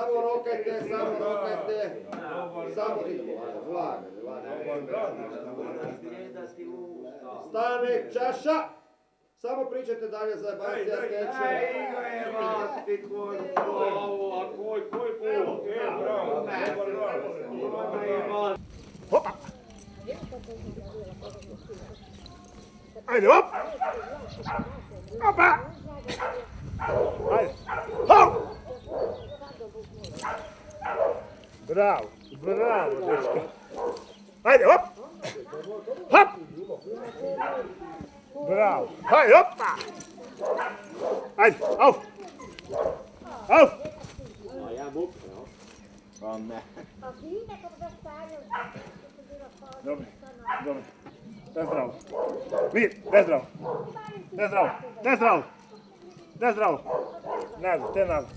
samo rokajte. Samo idemo, lagano. Stane čaša. Samo pričajte dalje za bancija teče. Hopa! Ajde, hop! Hopa! Ajde, hop! Bravo, dečko. Ajde, hop! Hop! Bravo, ajde, hopa! Ajde, auf! Auf! Dobro. Ne zdravo. Mir, ne zdravo. Te nazad.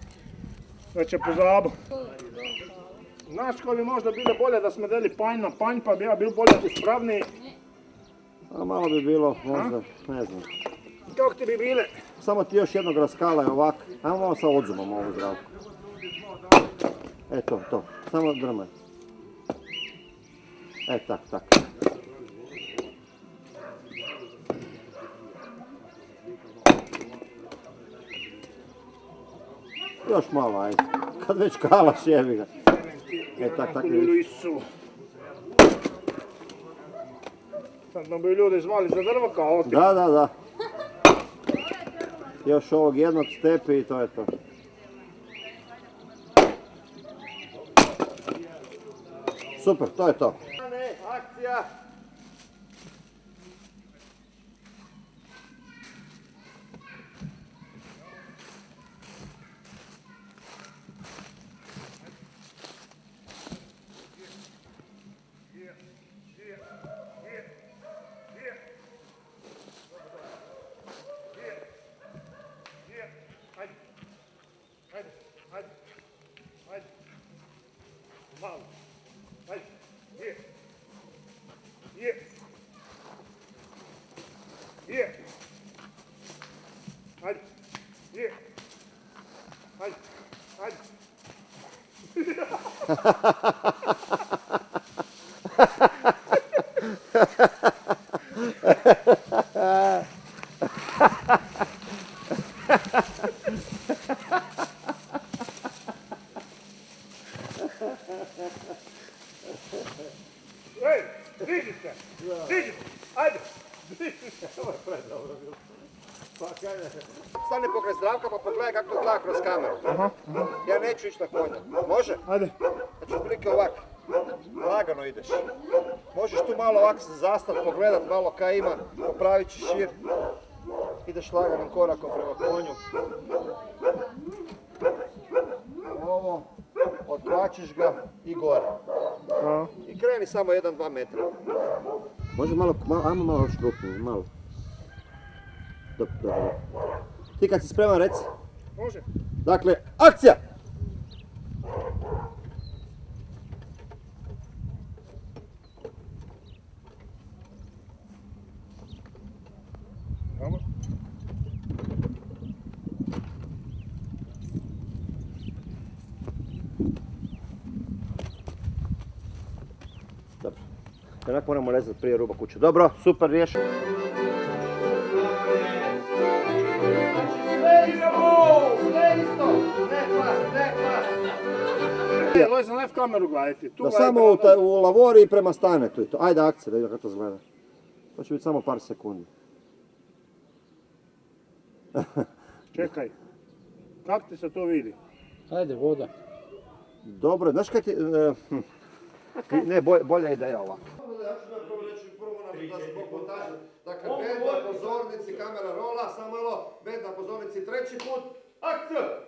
Već je pozabo. Znaš ko bi možda bilo bolje da smo deli panj na panj, pa bi ja bil bolje uspravniji. A malo bi bilo, možda, ne znam. Kako ti bi bile? Samo ti još jednog raskalaj ovak. Ajmo malo sa odzumom ovu zdravku. To. Samo drmaj. Tak. Još malo, ajde. Kad već kalaš, jebi ga. Tak vidiš. Sad nam bi ljudi zvali za drvo kao ti. Da. Još ovog jednog stepi i to je to. Super, to je to. Akcija! Ajde. Malo. Ajde. Ej, diži se! Ajde! Ovo je predobro bilo. Stani pokraj Zdravka pa pogledaj kako to gleda kroz kameru. Ja neću ići na konja. Može? Ajde. Znači otprilike ovak. Lagano ideš. Možeš tu malo ovak zastav pogledat malo kaj ima. Popravit ćeš šir. Ideš laganim korakom prema konju. Ovo. Otplačiš ga i gore. I kreni samo 1-2 metra. Može ajmo malo škrupnije, malo. Dobro. Ti kad si spreman reci. Može. Dakle, akcija! Dobro. Dobro. Onak moramo rezati prije ruba kuće. Dobro, super, riješeno. Ovo sam live kameru gledati. Da samo u lavori i prema stanetu i to. Ajde akcija, da vidim kako to izgleda. To će biti samo par sekundi. Čekaj. Kako ti se to vidi? Ajde, voda. Dobro, znaš kaj ti... Ne, bolja ideja ovako. Ja ću prvo reći da zbog montaže. Dakle, bend na pozornici, kamera rola, samo malo, bend na pozornici, treći put, akcija!